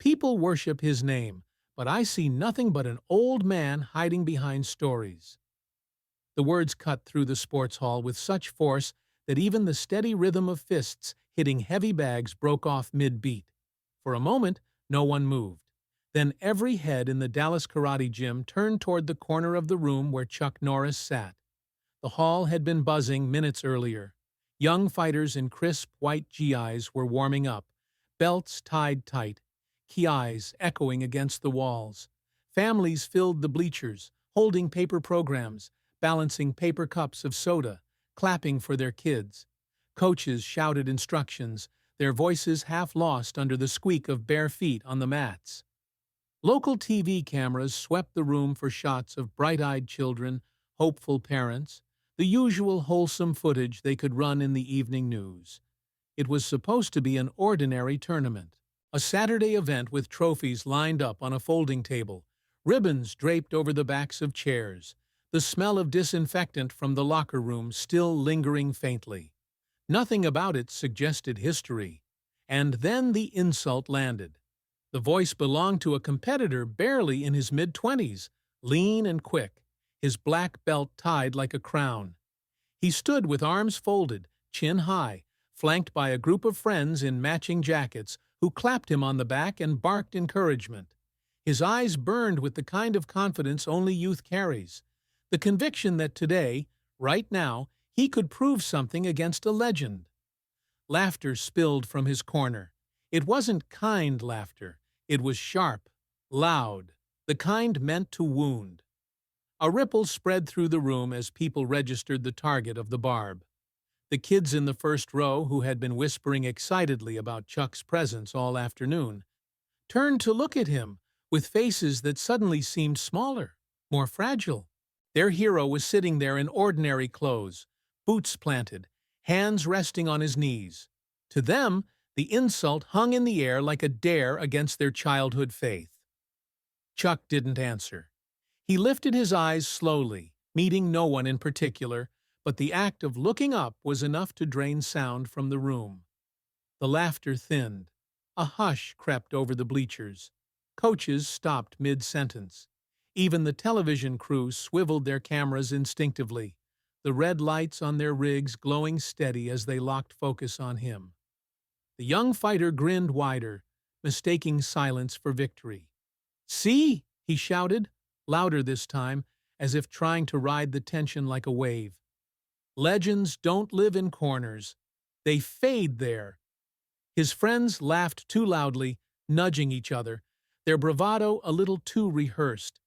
People worship his name, but I see nothing but an old man hiding behind stories." The words cut through the sports hall with such force that even the steady rhythm of fists hitting heavy bags broke off mid-beat. For a moment, no one moved. Then every head in the Dallas Karate Gym turned toward the corner of the room where Chuck Norris sat. The hall had been buzzing minutes earlier. Young fighters in crisp white GIs were warming up, belts tied tight, kiais echoing against the walls. Families filled the bleachers, holding paper programs, balancing paper cups of soda, clapping for their kids. Coaches shouted instructions, their voices half lost under the squeak of bare feet on the mats. Local TV cameras swept the room for shots of bright-eyed children, hopeful parents, the usual wholesome footage they could run in the evening news. It was supposed to be an ordinary tournament, a Saturday event with trophies lined up on a folding table, ribbons draped over the backs of chairs, the smell of disinfectant from the locker room still lingering faintly. Nothing about it suggested history. And then the insult landed. The voice belonged to a competitor barely in his mid-20s, lean and quick, his black belt tied like a crown. He stood with arms folded, chin high, flanked by a group of friends in matching jackets who clapped him on the back and barked encouragement. His eyes burned with the kind of confidence only youth carries, the conviction that today, right now, he could prove something against a legend. Laughter spilled from his corner. It wasn't kind laughter. It was sharp, loud, the kind meant to wound. A ripple spread through the room as people registered the target of the barb. The kids in the first row, who had been whispering excitedly about Chuck's presence all afternoon, turned to look at him with faces that suddenly seemed smaller, more fragile. Their hero was sitting there in ordinary clothes, boots planted, hands resting on his knees. To them, the insult hung in the air like a dare against their childhood faith. Chuck didn't answer. He lifted his eyes slowly, meeting no one in particular, but the act of looking up was enough to drain sound from the room. The laughter thinned. A hush crept over the bleachers. Coaches stopped mid-sentence. Even the television crew swiveled their cameras instinctively, the red lights on their rigs glowing steady as they locked focus on him. The young fighter grinned wider, mistaking silence for victory. "See!" he shouted, louder this time, as if trying to ride the tension like a wave. "Legends don't live in corners. They fade there." His friends laughed too loudly, nudging each other, their bravado a little too rehearsed.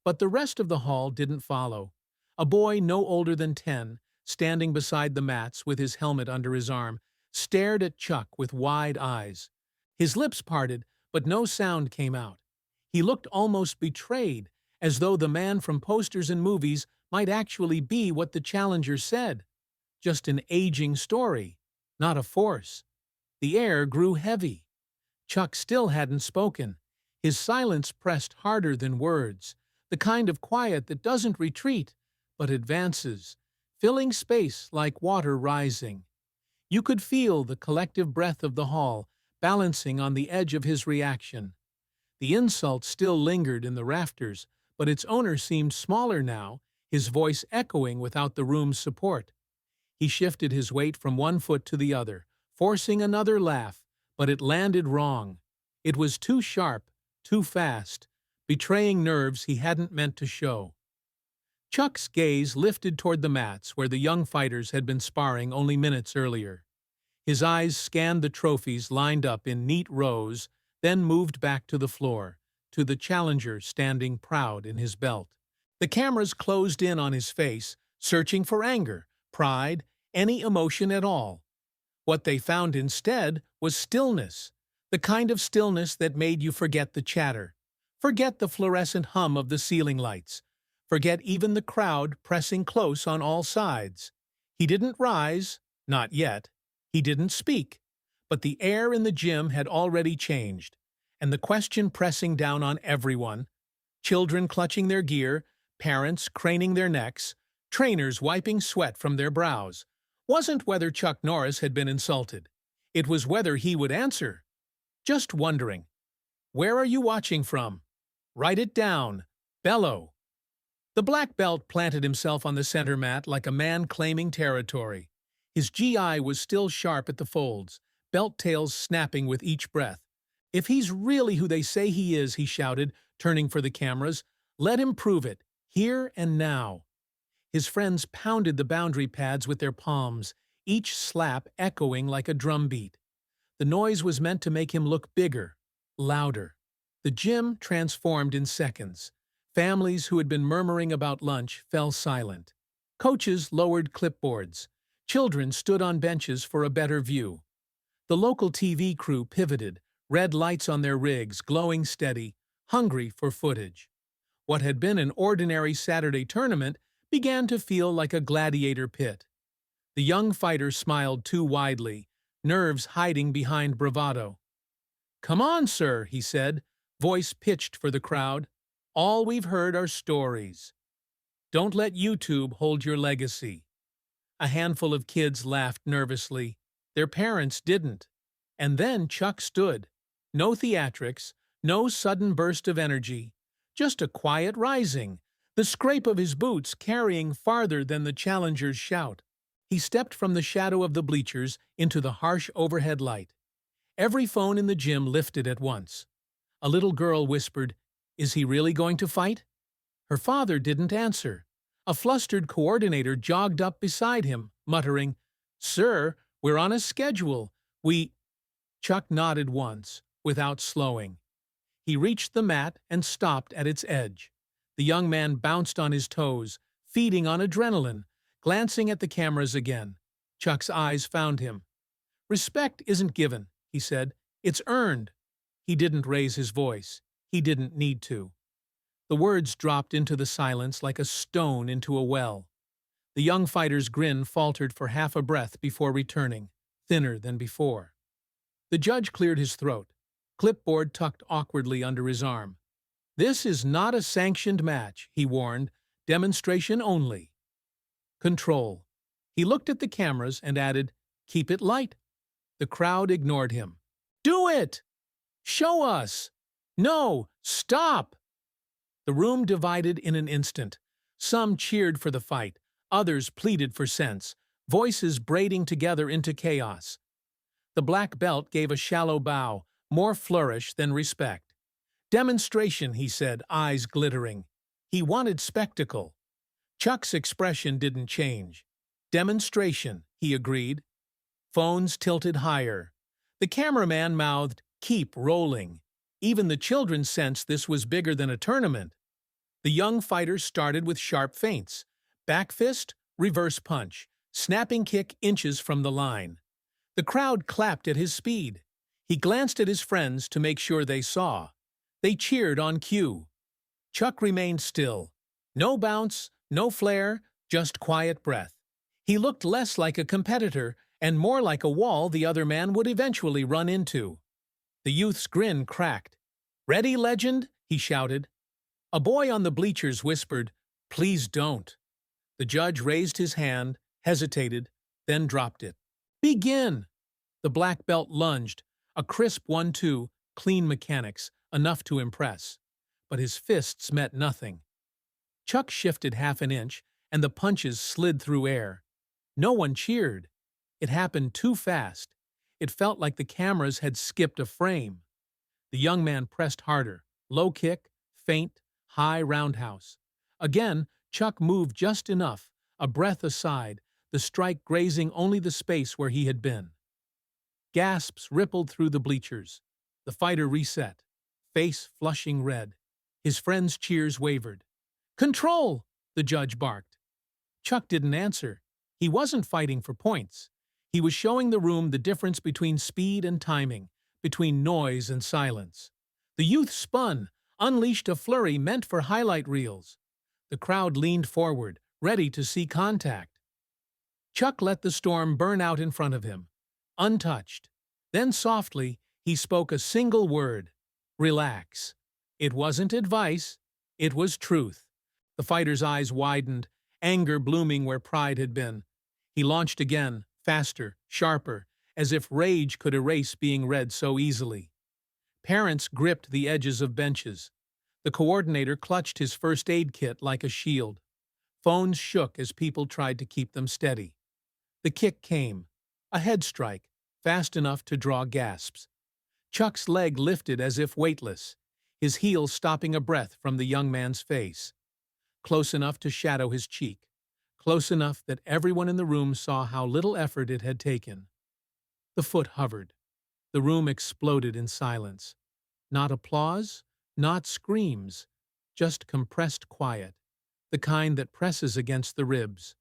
But the rest of the hall didn't follow. A boy no older than 10, standing beside the mats with his helmet under his arm, stared at Chuck with wide eyes. His lips parted, but no sound came out. He looked almost betrayed, as though the man from posters and movies might actually be what the challenger said. Just an aging story, not a force. The air grew heavy. Chuck still hadn't spoken. His silence pressed harder than words, the kind of quiet that doesn't retreat, but advances, filling space like water rising. You could feel the collective breath of the hall, balancing on the edge of his reaction. The insult still lingered in the rafters, but its owner seemed smaller now, his voice echoing without the room's support. He shifted his weight from one foot to the other, forcing another laugh, but it landed wrong. It was too sharp, too fast, betraying nerves he hadn't meant to show. Chuck's gaze lifted toward the mats where the young fighters had been sparring only minutes earlier. His eyes scanned the trophies lined up in neat rows, then moved back to the floor, to the challenger standing proud in his belt. The cameras closed in on his face, searching for anger, pride, any emotion at all. What they found instead was stillness, the kind of stillness that made you forget the chatter, forget the fluorescent hum of the ceiling lights, forget even the crowd pressing close on all sides. He didn't rise, not yet. He didn't speak. But the air in the gym had already changed, and the question pressing down on everyone, children clutching their gear, parents craning their necks, trainers wiping sweat from their brows, wasn't whether Chuck Norris had been insulted. It was whether he would answer. Just wondering. Where are you watching from? Write it down. Bellow. The black belt planted himself on the center mat like a man claiming territory. His GI was still sharp at the folds, belt tails snapping with each breath. If he's really who they say he is, he shouted, turning for the cameras, let him prove it, here and now. His friends pounded the boundary pads with their palms, each slap echoing like a drumbeat. The noise was meant to make him look bigger, louder. The gym transformed in seconds. Families who had been murmuring about lunch fell silent. Coaches lowered clipboards. Children stood on benches for a better view. The local TV crew pivoted, red lights on their rigs, glowing steady, hungry for footage. What had been an ordinary Saturday tournament began to feel like a gladiator pit. The young fighter smiled too widely, nerves hiding behind bravado. "Come on, sir," he said, voice pitched for the crowd. "All we've heard are stories. Don't let YouTube hold your legacy." A handful of kids laughed nervously. Their parents didn't. And then Chuck stood. No theatrics, no sudden burst of energy, just a quiet rising, the scrape of his boots carrying farther than the challenger's shout. He stepped from the shadow of the bleachers into the harsh overhead light. Every phone in the gym lifted at once. A little girl whispered, "Is he really going to fight?" Her father didn't answer. A flustered coordinator jogged up beside him, muttering, "Sir, we're on a schedule. Chuck nodded once, without slowing. He reached the mat and stopped at its edge. The young man bounced on his toes, feeding on adrenaline, glancing at the cameras again. Chuck's eyes found him. "Respect isn't given," he said. "It's earned." He didn't raise his voice. He didn't need to. The words dropped into the silence like a stone into a well. The young fighter's grin faltered for half a breath before returning, thinner than before. The judge cleared his throat, clipboard tucked awkwardly under his arm. "This is not a sanctioned match," he warned. "Demonstration only." Control. He looked at the cameras and added, "Keep it light." The crowd ignored him. "Do it! Show us! No! Stop!" The room divided in an instant. Some cheered for the fight. Others pleaded for sense, voices braiding together into chaos. The black belt gave a shallow bow, more flourish than respect. "Demonstration," he said, eyes glittering. He wanted spectacle. Chuck's expression didn't change. "Demonstration," he agreed. Phones tilted higher. The cameraman mouthed, "Keep rolling." Even the children sensed this was bigger than a tournament. The young fighter started with sharp feints. Back fist, reverse punch, snapping kick inches from the line. The crowd clapped at his speed. He glanced at his friends to make sure they saw. They cheered on cue. Chuck remained still. No bounce, no flare, just quiet breath. He looked less like a competitor and more like a wall the other man would eventually run into. The youth's grin cracked. "Ready, legend?" he shouted. A boy on the bleachers whispered, "Please don't." The judge raised his hand, hesitated, then dropped it. "Begin!" The black belt lunged, a crisp 1-2, clean mechanics, enough to impress. But his fists met nothing. Chuck shifted half an inch, and the punches slid through air. No one cheered. It happened too fast. It felt like the cameras had skipped a frame. The young man pressed harder. Low kick, feint, high roundhouse. Again, Chuck moved just enough, a breath aside, the strike grazing only the space where he had been. Gasps rippled through the bleachers. The fighter reset, face flushing red. His friends' cheers wavered. "Control!" the judge barked. Chuck didn't answer. He wasn't fighting for points. He was showing the room the difference between speed and timing, between noise and silence. The youth spun, unleashed a flurry meant for highlight reels. The crowd leaned forward, ready to see contact. Chuck let the storm burn out in front of him, untouched. Then softly, he spoke a single word: "Relax." It wasn't advice, it was truth. The fighter's eyes widened, anger blooming where pride had been. He launched again, faster, sharper, as if rage could erase being read so easily. Parents gripped the edges of benches. The coordinator clutched his first aid kit like a shield. Phones shook as people tried to keep them steady. The kick came, a head strike, fast enough to draw gasps. Chuck's leg lifted as if weightless, his heel stopping a breath from the young man's face. Close enough to shadow his cheek, close enough that everyone in the room saw how little effort it had taken. The foot hovered. The room exploded in silence. Not applause, not screams, just compressed quiet, the kind that presses against the ribs.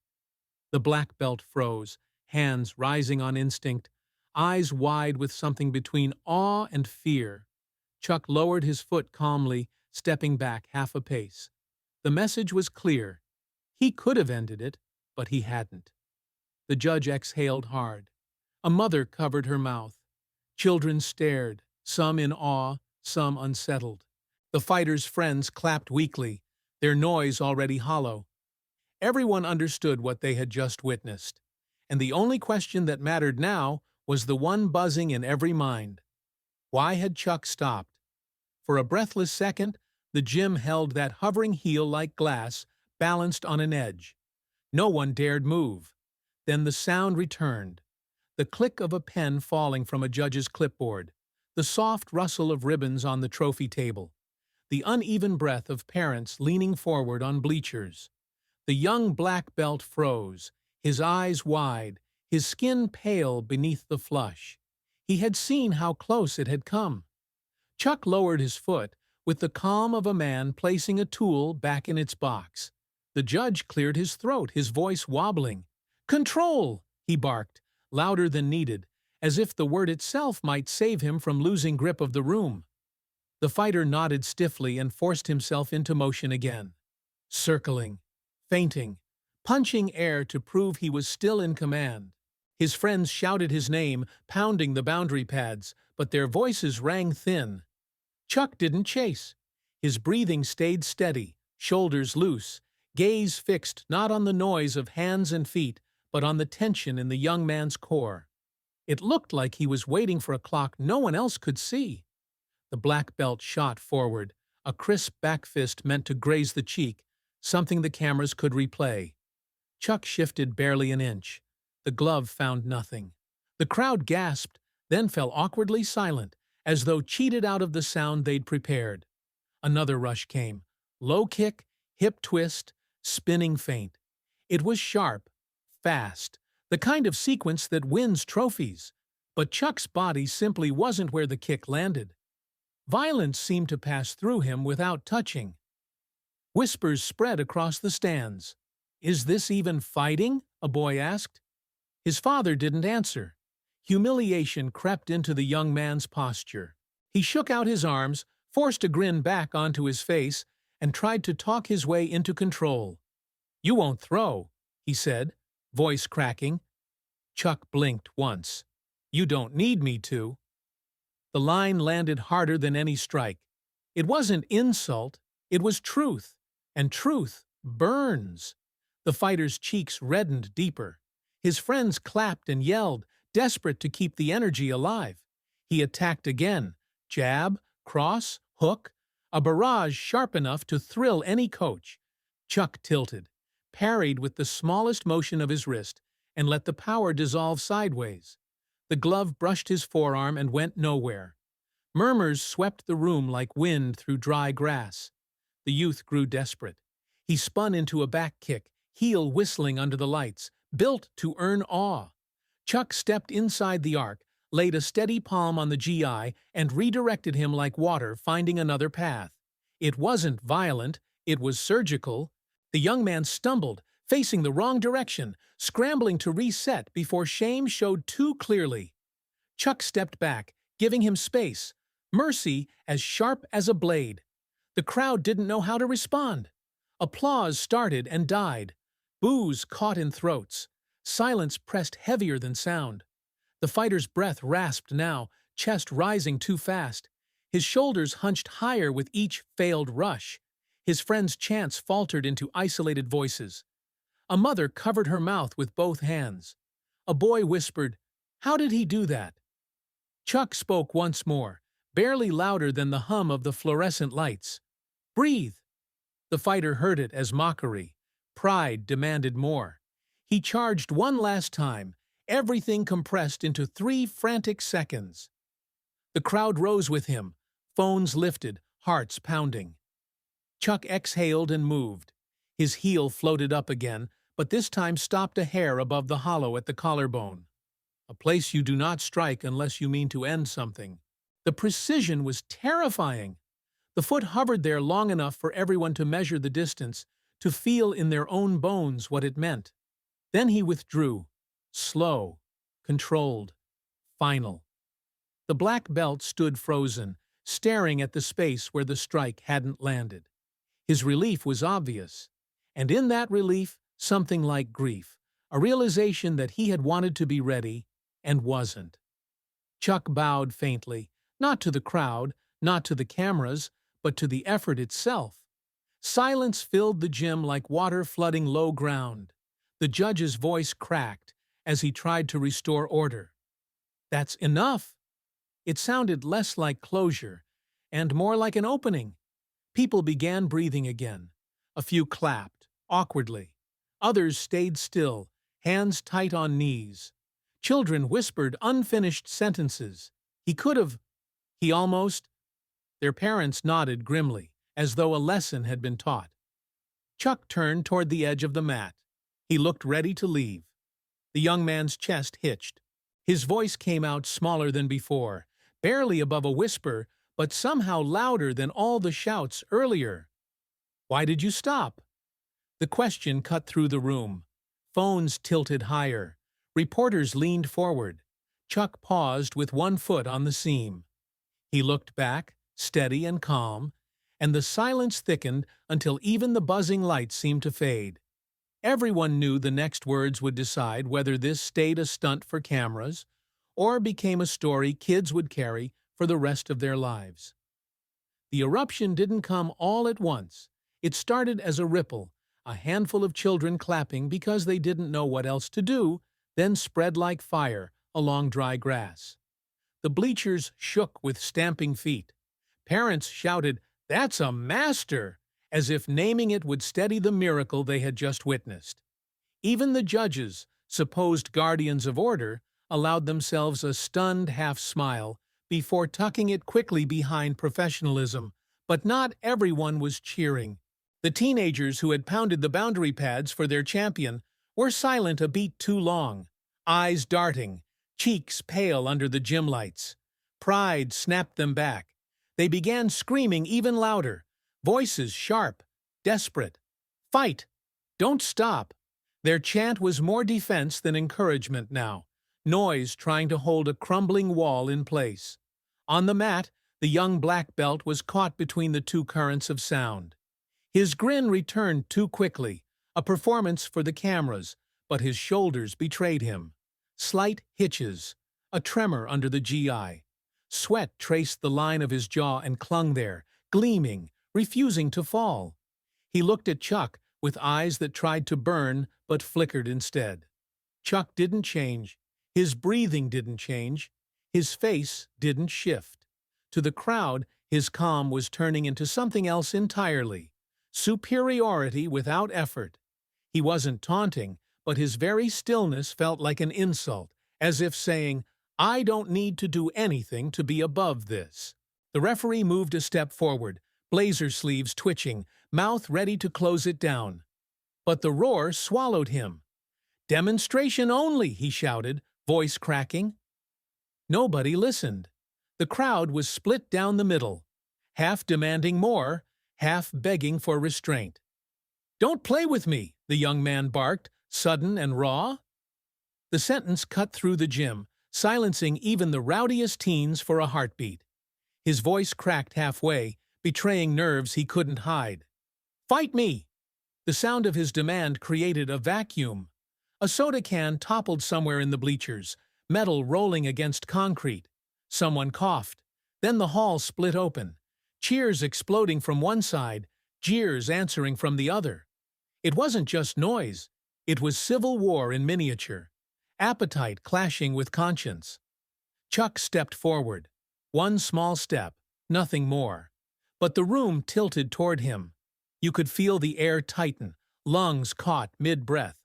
The black belt froze, hands rising on instinct, eyes wide with something between awe and fear. Chuck lowered his foot calmly, stepping back half a pace. The message was clear. He could have ended it, but he hadn't. The judge exhaled hard. A mother covered her mouth. Children stared, some in awe, some unsettled. The fighter's friends clapped weakly, their noise already hollow. Everyone understood what they had just witnessed, and the only question that mattered now was the one buzzing in every mind. Why had Chuck stopped? For a breathless second, the gym held that hovering heel like glass, balanced on an edge. No one dared move. Then the sound returned. The click of a pen falling from a judge's clipboard, the soft rustle of ribbons on the trophy table, the uneven breath of parents leaning forward on bleachers. The young black belt froze, his eyes wide, his skin pale beneath the flush. He had seen how close it had come. Chuck lowered his foot with the calm of a man placing a tool back in its box. The judge cleared his throat, his voice wobbling. "Control!" he barked, louder than needed, as if the word itself might save him from losing grip of the room. The fighter nodded stiffly and forced himself into motion again. Circling, feinting, punching air to prove he was still in command. His friends shouted his name, pounding the boundary pads, but their voices rang thin. Chuck didn't chase. His breathing stayed steady, shoulders loose, gaze fixed not on the noise of hands and feet, but on the tension in the young man's core. It looked like he was waiting for a clock no one else could see. The black belt shot forward, a crisp back fist meant to graze the cheek, something the cameras could replay. Chuck shifted barely an inch. The glove found nothing. The crowd gasped, then fell awkwardly silent, as though cheated out of the sound they'd prepared. Another rush came. Low kick, hip twist, spinning feint. It was sharp, fast, the kind of sequence that wins trophies. But Chuck's body simply wasn't where the kick landed. Violence seemed to pass through him without touching. Whispers spread across the stands. "Is this even fighting?" a boy asked. His father didn't answer. Humiliation crept into the young man's posture. He shook out his arms, forced a grin back onto his face, and tried to talk his way into control. "You won't throw," he said, voice cracking. Chuck blinked once. "You don't need me to." The line landed harder than any strike. It wasn't insult, it was truth, and truth burns. The fighter's cheeks reddened deeper. His friends clapped and yelled, desperate to keep the energy alive. He attacked again, jab, cross, hook, a barrage sharp enough to thrill any coach. Chuck tilted, parried with the smallest motion of his wrist, and let the power dissolve sideways. The glove brushed his forearm and went nowhere. Murmurs swept the room like wind through dry grass. The youth grew desperate. He spun into a back kick, heel whistling under the lights, built to earn awe. Chuck stepped inside the arc, laid a steady palm on the GI, and redirected him like water, finding another path. It wasn't violent, it was surgical. The young man stumbled, facing the wrong direction, scrambling to reset before shame showed too clearly. Chuck stepped back, giving him space, mercy as sharp as a blade. The crowd didn't know how to respond. Applause started and died. Boos caught in throats. Silence pressed heavier than sound. The fighter's breath rasped now, chest rising too fast. His shoulders hunched higher with each failed rush. His friends' chants faltered into isolated voices. A mother covered her mouth with both hands. A boy whispered, "How did he do that?" Chuck spoke once more, barely louder than the hum of the fluorescent lights. "Breathe!" The fighter heard it as mockery. Pride demanded more. He charged one last time, everything compressed into 3 frantic seconds. The crowd rose with him, phones lifted, hearts pounding. Chuck exhaled and moved. His heel floated up again, but this time stopped a hair above the hollow at the collarbone. A place you do not strike unless you mean to end something. The precision was terrifying. The foot hovered there long enough for everyone to measure the distance, to feel in their own bones what it meant. Then he withdrew. Slow, controlled, final. The black belt stood frozen, staring at the space where the strike hadn't landed. His relief was obvious, and in that relief, something like grief, a realization that he had wanted to be ready and wasn't. Chuck bowed faintly, not to the crowd, not to the cameras, but to the effort itself. Silence filled the gym like water flooding low ground. The judge's voice cracked as he tried to restore order. "That's enough." It sounded less like closure and more like an opening. People began breathing again. A few clapped, awkwardly. Others stayed still, hands tight on knees. Children whispered unfinished sentences. He almost. Their parents nodded grimly, as though a lesson had been taught. Chuck turned toward the edge of the mat. He looked ready to leave. The young man's chest hitched. His voice came out smaller than before, barely above a whisper, but somehow louder than all the shouts earlier. "Why did you stop?" The question cut through the room. Phones tilted higher. Reporters leaned forward. Chuck paused with one foot on the seam. He looked back, steady and calm, and the silence thickened until even the buzzing lights seemed to fade. Everyone knew the next words would decide whether this stayed a stunt for cameras or became a story kids would carry for the rest of their lives. The eruption didn't come all at once. It started as a ripple, a handful of children clapping because they didn't know what else to do, then spread like fire along dry grass. The bleachers shook with stamping feet. Parents shouted, "That's a master!" as if naming it would steady the miracle they had just witnessed. Even the judges, supposed guardians of order, allowed themselves a stunned half-smile before tucking it quickly behind professionalism. But not everyone was cheering. The teenagers who had pounded the boundary pads for their champion were silent a beat too long, eyes darting, cheeks pale under the gym lights. Pride snapped them back. They began screaming even louder, voices sharp, desperate. "Fight! Don't stop!" Their chant was more defense than encouragement now, noise trying to hold a crumbling wall in place. On the mat, the young black belt was caught between the two currents of sound. His grin returned too quickly, a performance for the cameras, but his shoulders betrayed him. Slight hitches, a tremor under the GI. Sweat traced the line of his jaw and clung there, gleaming, refusing to fall. He looked at Chuck with eyes that tried to burn but flickered instead. Chuck didn't change. His breathing didn't change. His face didn't shift. To the crowd, his calm was turning into something else entirely. Superiority without effort. He wasn't taunting, but his very stillness felt like an insult, as if saying, "I don't need to do anything to be above this." The referee moved a step forward, blazer sleeves twitching, mouth ready to close it down. But the roar swallowed him. "Demonstration only," he shouted, voice cracking. Nobody listened. The crowd was split down the middle, half demanding more, half begging for restraint. "Don't play with me," the young man barked, sudden and raw. The sentence cut through the gym, silencing even the rowdiest teens for a heartbeat. His voice cracked halfway, betraying nerves he couldn't hide. "Fight me!" The sound of his demand created a vacuum. A soda can toppled somewhere in the bleachers, metal rolling against concrete. Someone coughed. Then the hall split open. Cheers exploding from one side, jeers answering from the other. It wasn't just noise. It was civil war in miniature. Appetite clashing with conscience. Chuck stepped forward. One small step. Nothing more. But the room tilted toward him. You could feel the air tighten, lungs caught mid-breath.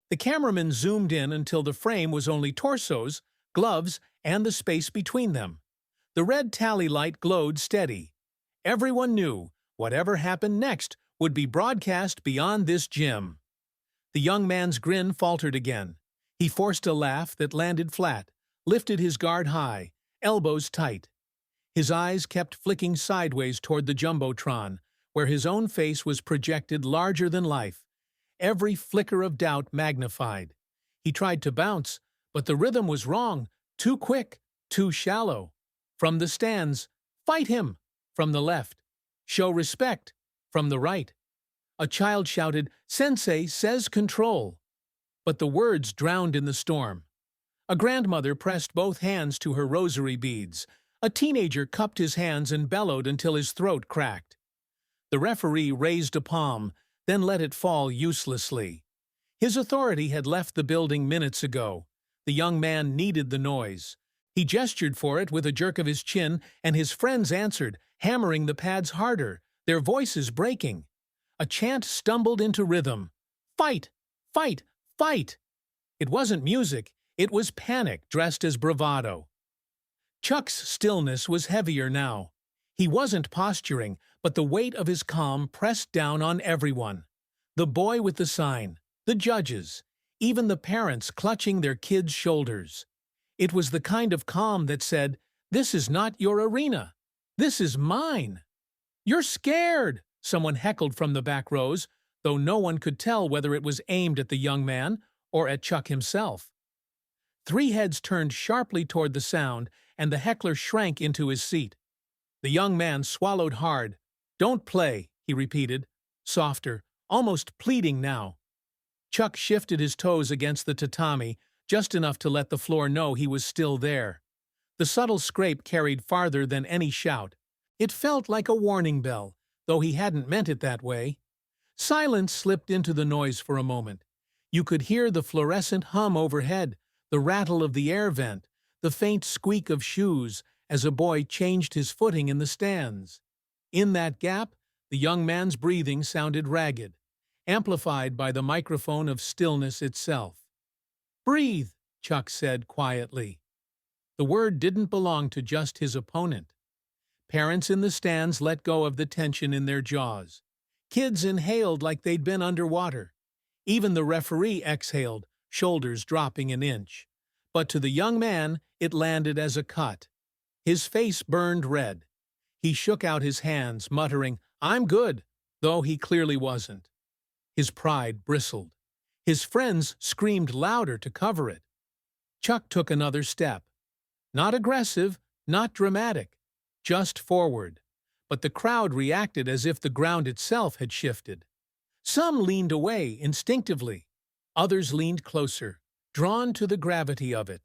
The cameraman zoomed in until the frame was only torsos, gloves, and the space between them. The red tally light glowed steady. Everyone knew whatever happened next would be broadcast beyond this gym. The young man's grin faltered again. He forced a laugh that landed flat, lifted his guard high, elbows tight. His eyes kept flicking sideways toward the jumbotron, where his own face was projected larger than life, every flicker of doubt magnified. He tried to bounce, but the rhythm was wrong, too quick, too shallow. From the stands, "Fight him!" from the left. "Show respect!" from the right. A child shouted, "Sensei says control!" But the words drowned in the storm. A grandmother pressed both hands to her rosary beads. A teenager cupped his hands and bellowed until his throat cracked. The referee raised a palm, then let it fall uselessly. His authority had left the building minutes ago. The young man needed the noise. He gestured for it with a jerk of his chin, and his friends answered, hammering the pads harder, their voices breaking. A chant stumbled into rhythm. "Fight! Fight! Fight!" It wasn't music, it was panic dressed as bravado. Chuck's stillness was heavier now. He wasn't posturing, but the weight of his calm pressed down on everyone. The boy with the sign, the judges, even the parents clutching their kids' shoulders. It was the kind of calm that said, "This is not your arena. This is mine." "You're scared," someone heckled from the back rows, though no one could tell whether it was aimed at the young man or at Chuck himself. Three heads turned sharply toward the sound, and the heckler shrank into his seat. The young man swallowed hard. "Don't play," he repeated, softer, almost pleading now. Chuck shifted his toes against the tatami, just enough to let the floor know he was still there. The subtle scrape carried farther than any shout. It felt like a warning bell, though he hadn't meant it that way. Silence slipped into the noise for a moment. You could hear the fluorescent hum overhead, the rattle of the air vent, the faint squeak of shoes as a boy changed his footing in the stands. In that gap, the young man's breathing sounded ragged, amplified by the microphone of stillness itself. "Breathe," Chuck said quietly. The word didn't belong to just his opponent. Parents in the stands let go of the tension in their jaws. Kids inhaled like they'd been underwater. Even the referee exhaled, shoulders dropping an inch. But to the young man, it landed as a cut. His face burned red. He shook out his hands, muttering, "I'm good," though he clearly wasn't. His pride bristled. His friends screamed louder to cover it. Chuck took another step. Not aggressive, not dramatic, just forward. But the crowd reacted as if the ground itself had shifted. Some leaned away instinctively. Others leaned closer, drawn to the gravity of it.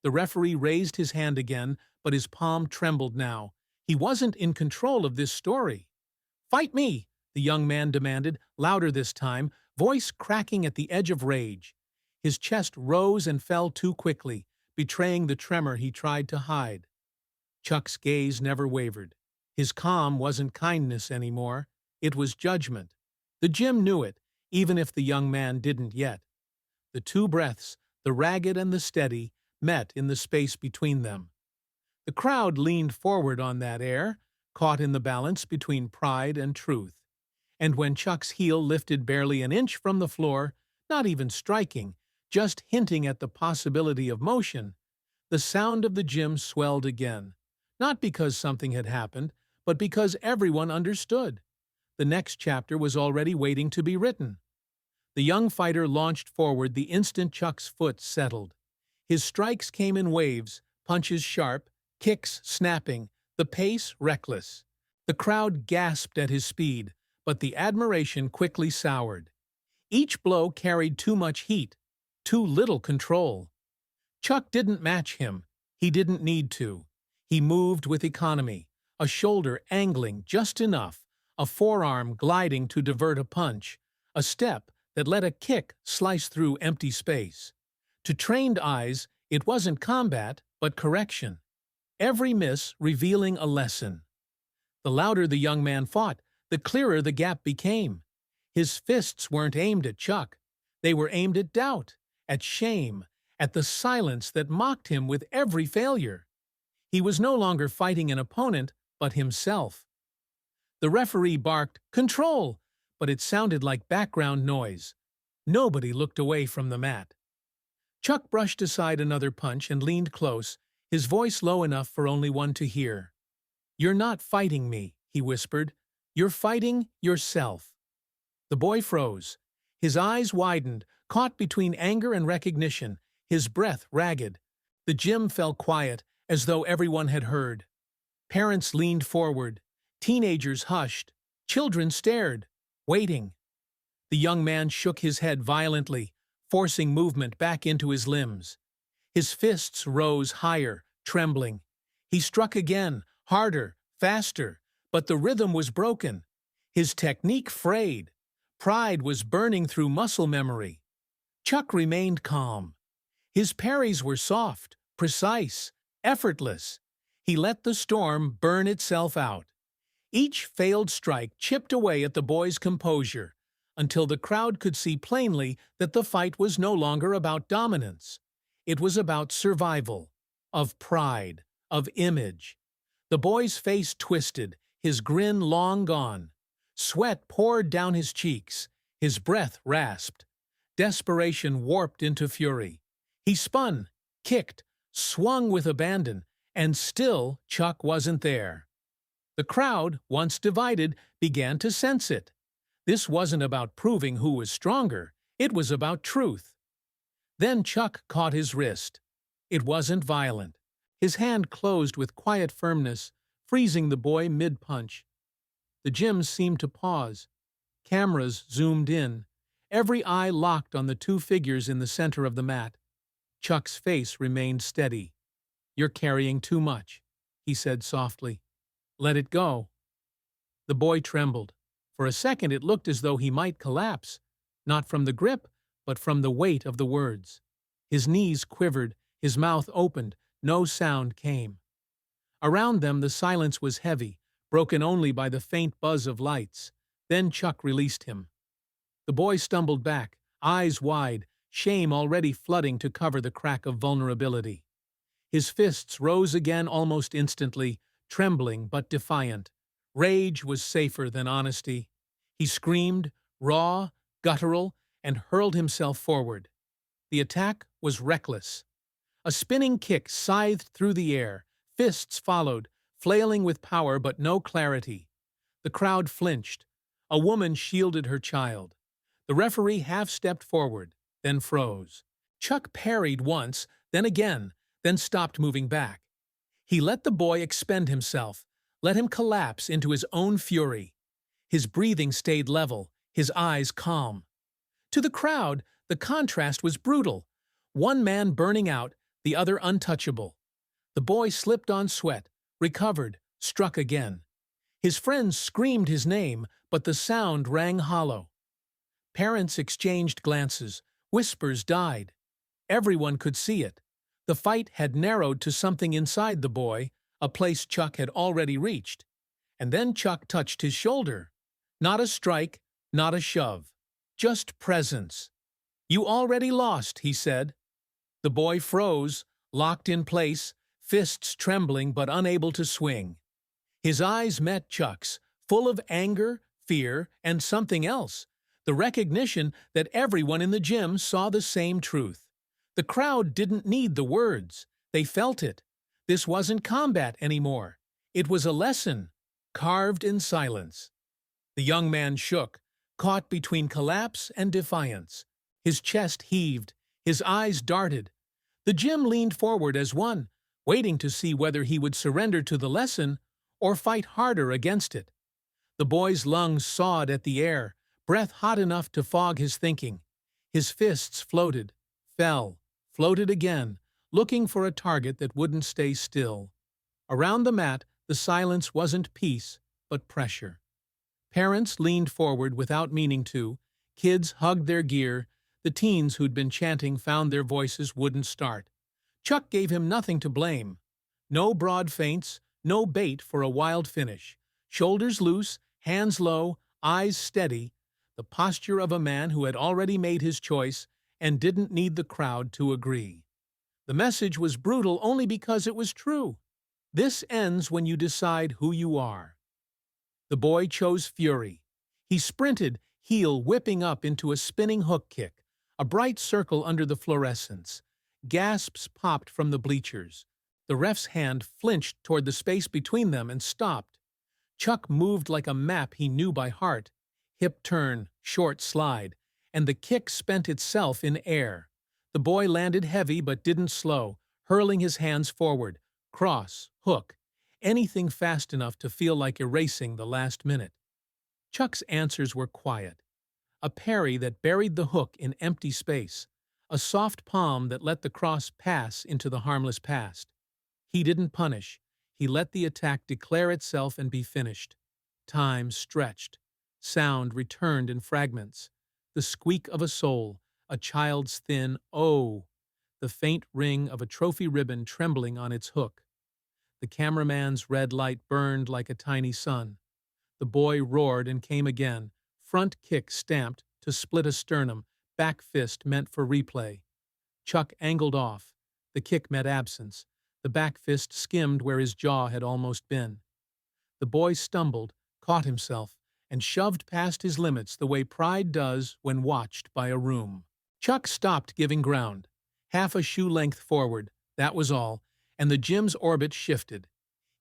The referee raised his hand again, but his palm trembled now. He wasn't in control of this story. "Fight me," the young man demanded, louder this time, voice cracking at the edge of rage. His chest rose and fell too quickly, betraying the tremor he tried to hide. Chuck's gaze never wavered. His calm wasn't kindness anymore. It was judgment. The gym knew it, even if the young man didn't yet. The two breaths, the ragged and the steady, met in the space between them. The crowd leaned forward on that air, caught in the balance between pride and truth. And when Chuck's heel lifted barely an inch from the floor, not even striking, just hinting at the possibility of motion, the sound of the gym swelled again, not because something had happened, but because everyone understood. The next chapter was already waiting to be written. The young fighter launched forward the instant Chuck's foot settled. His strikes came in waves, punches sharp, kicks snapping, the pace reckless. The crowd gasped at his speed, but the admiration quickly soured. Each blow carried too much heat, too little control. Chuck didn't match him. He didn't need to. He moved with economy, a shoulder angling just enough, a forearm gliding to divert a punch, a step that let a kick slice through empty space. To trained eyes, it wasn't combat, but correction. Every miss revealing a lesson. The louder the young man fought, the clearer the gap became. His fists weren't aimed at Chuck. They were aimed at doubt, at shame, at the silence that mocked him with every failure. He was no longer fighting an opponent, but himself. The referee barked, "Control!" but it sounded like background noise. Nobody looked away from the mat. Chuck brushed aside another punch and leaned close, his voice low enough for only one to hear. "You're not fighting me," he whispered. "You're fighting yourself." The boy froze. His eyes widened, caught between anger and recognition, his breath ragged. The gym fell quiet, as though everyone had heard. Parents leaned forward. Teenagers hushed. Children stared, waiting. The young man shook his head violently, forcing movement back into his limbs. His fists rose higher, trembling. He struck again, harder, faster, but the rhythm was broken. His technique frayed. Pride was burning through muscle memory. Chuck remained calm. His parries were soft, precise, effortless. He let the storm burn itself out. Each failed strike chipped away at the boy's composure, until the crowd could see plainly that the fight was no longer about dominance. It was about survival, of pride, of image. The boy's face twisted, his grin long gone. Sweat poured down his cheeks, his breath rasped. Desperation warped into fury. He spun, kicked, swung with abandon, and still Chuck wasn't there. The crowd, once divided, began to sense it. This wasn't about proving who was stronger, it was about truth. Then Chuck caught his wrist. It wasn't violent. His hand closed with quiet firmness, freezing the boy mid-punch. The gym seemed to pause. Cameras zoomed in, every eye locked on the two figures in the center of the mat. Chuck's face remained steady. "You're carrying too much," he said softly. "Let it go." The boy trembled. For a second it looked as though he might collapse, not from the grip, but from the weight of the words. His knees quivered, his mouth opened, no sound came. Around them the silence was heavy, broken only by the faint buzz of lights. Then Chuck released him. The boy stumbled back, eyes wide, shame already flooding to cover the crack of vulnerability. His fists rose again almost instantly, trembling but defiant. Rage was safer than honesty. He screamed, raw, guttural, and hurled himself forward. The attack was reckless. A spinning kick scythed through the air. Fists followed, flailing with power but no clarity. The crowd flinched. A woman shielded her child. The referee half-stepped forward, then froze. Chuck parried once, then again, then stopped moving back. He let the boy expend himself, let him collapse into his own fury. His breathing stayed level, his eyes calm. To the crowd, the contrast was brutal. One man burning out, the other untouchable. The boy slipped on sweat, recovered, struck again. His friends screamed his name, but the sound rang hollow. Parents exchanged glances, whispers died. Everyone could see it. The fight had narrowed to something inside the boy, a place Chuck had already reached. And then Chuck touched his shoulder. Not a strike, not a shove. Just presence. "You already lost," he said. The boy froze, locked in place, fists trembling but unable to swing. His eyes met Chuck's, full of anger, fear, and something else. The recognition that everyone in the gym saw the same truth. The crowd didn't need the words. They felt it. This wasn't combat anymore. It was a lesson, carved in silence. The young man shook, caught between collapse and defiance. His chest heaved, his eyes darted. The gym leaned forward as one, waiting to see whether he would surrender to the lesson or fight harder against it. The boy's lungs sawed at the air, breath hot enough to fog his thinking. His fists floated, fell, floated again, looking for a target that wouldn't stay still. Around the mat, the silence wasn't peace, but pressure. Parents leaned forward without meaning to. Kids hugged their gear. The teens who'd been chanting found their voices wouldn't start. Chuck gave him nothing to blame. No broad feints, no bait for a wild finish. Shoulders loose, hands low, eyes steady, the posture of a man who had already made his choice and didn't need the crowd to agree. The message was brutal only because it was true. This ends when you decide who you are. The boy chose fury. He sprinted, heel whipping up into a spinning hook kick, a bright circle under the fluorescence. Gasps popped from the bleachers. The ref's hand flinched toward the space between them and stopped. Chuck moved like a map he knew by heart. Hip turn, short slide, and the kick spent itself in air. The boy landed heavy but didn't slow, hurling his hands forward. Cross, hook, anything fast enough to feel like erasing the last minute. Chuck's answers were quiet. A parry that buried the hook in empty space. A soft palm that let the cross pass into the harmless past. He didn't punish. He let the attack declare itself and be finished. Time stretched. Sound returned in fragments. The squeak of a soul, a child's thin "oh," the faint ring of a trophy ribbon trembling on its hook. The cameraman's red light burned like a tiny sun. The boy roared and came again, front kick stamped to split a sternum, back fist meant for replay. Chuck angled off. The kick met absence. The back fist skimmed where his jaw had almost been. The boy stumbled, caught himself, and shoved past his limits the way pride does when watched by a room. Chuck stopped giving ground. Half a shoe length forward, that was all, and the gym's orbit shifted.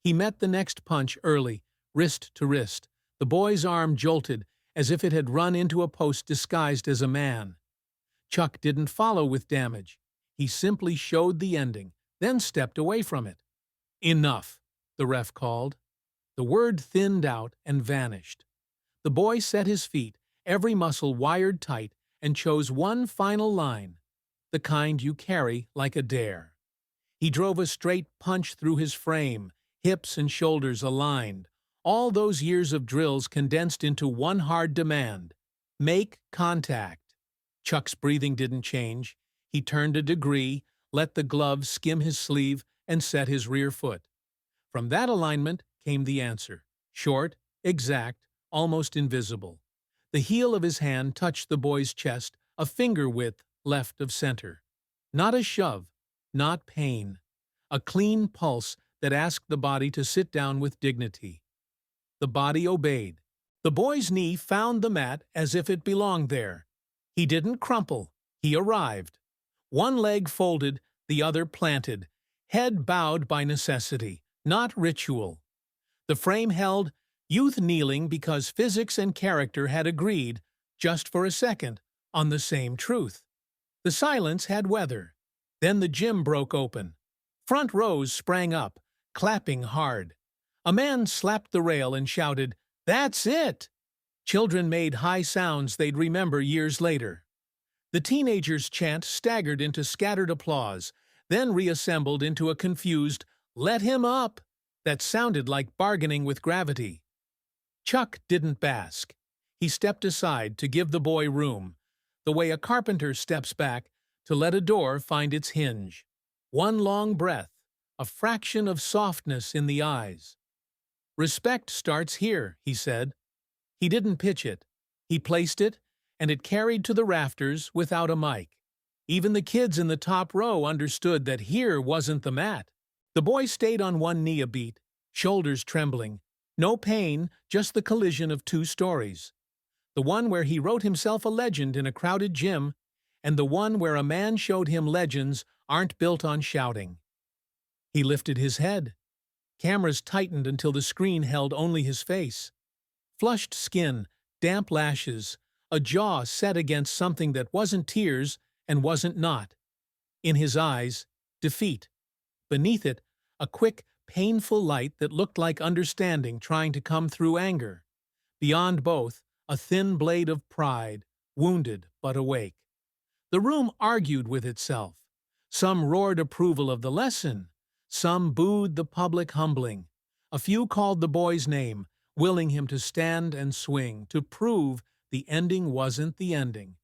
He met the next punch early, wrist to wrist. The boy's arm jolted, as if it had run into a post disguised as a man. Chuck didn't follow with damage. He simply showed the ending, then stepped away from it. "Enough," the ref called. The word thinned out and vanished. The boy set his feet, every muscle wired tight, and chose one final line, the kind you carry like a dare. He drove a straight punch through his frame, hips and shoulders aligned. All those years of drills condensed into one hard demand: make contact. Chuck's breathing didn't change. He turned a degree, let the glove skim his sleeve, and set his rear foot. From that alignment came the answer, short, exact, almost invisible. The heel of his hand touched the boy's chest, a finger width left of center. Not a shove, not pain. A clean pulse that asked the body to sit down with dignity. The body obeyed. The boy's knee found the mat as if it belonged there. He didn't crumple. He arrived. One leg folded, the other planted. Head bowed by necessity, not ritual. The frame held, youth kneeling because physics and character had agreed, just for a second, on the same truth. The silence had weather. Then the gym broke open. Front rows sprang up, clapping hard. A man slapped the rail and shouted, "That's it!" Children made high sounds they'd remember years later. The teenagers' chant staggered into scattered applause, then reassembled into a confused, "Let him up!" that sounded like bargaining with gravity. Chuck didn't bask. He stepped aside to give the boy room, the way a carpenter steps back to let a door find its hinge. One long breath, a fraction of softness in the eyes. "Respect starts here," he said. He didn't pitch it. He placed it, and it carried to the rafters without a mic. Even the kids in the top row understood that here wasn't the mat. The boy stayed on one knee a beat, shoulders trembling. No pain, just the collision of two stories. The one where he wrote himself a legend in a crowded gym, and the one where a man showed him legends aren't built on shouting. He lifted his head. Cameras tightened until the screen held only his face. Flushed skin, damp lashes, a jaw set against something that wasn't tears and wasn't not. In his eyes, defeat. Beneath it, a quick, painful light that looked like understanding trying to come through anger. Beyond both, a thin blade of pride, wounded but awake. The room argued with itself. Some roared approval of the lesson. Some booed the public humbling. A few called the boy's name, willing him to stand and swing, to prove the ending wasn't the ending.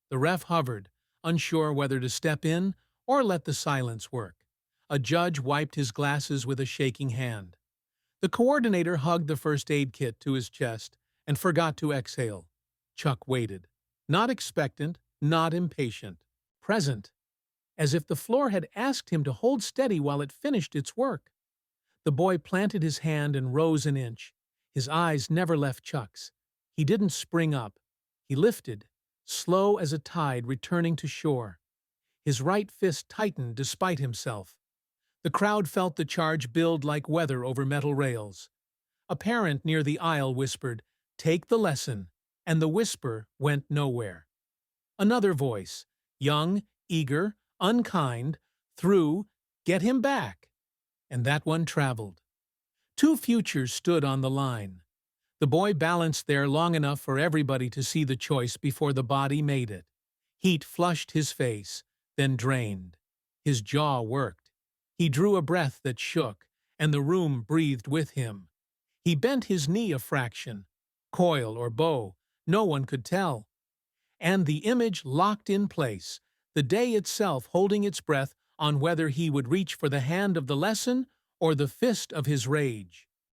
The ref hovered, unsure whether to step in or let the silence work. A judge wiped his glasses with a shaking hand. The coordinator hugged the first aid kit to his chest and forgot to exhale. Chuck waited. Not expectant, not impatient. Present, as if the floor had asked him to hold steady while it finished its work. The boy planted his hand and rose an inch. His eyes never left Chuck's. He didn't spring up. He lifted, slow as a tide returning to shore. His right fist tightened despite himself. The crowd felt the charge build like weather over metal rails. A parent near the aisle whispered, "Take the lesson," and the whisper went nowhere. Another voice, young, eager, unkind, threw, "Get him back," and that one traveled. Two futures stood on the line. The boy balanced there long enough for everybody to see the choice before the body made it. Heat flushed his face, then drained. His jaw worked. He drew a breath that shook, and the room breathed with him. He bent his knee a fraction. Coil or bow, no one could tell. And the image locked in place, the day itself holding its breath on whether he would reach for the hand of the lesson or the fist of his rage.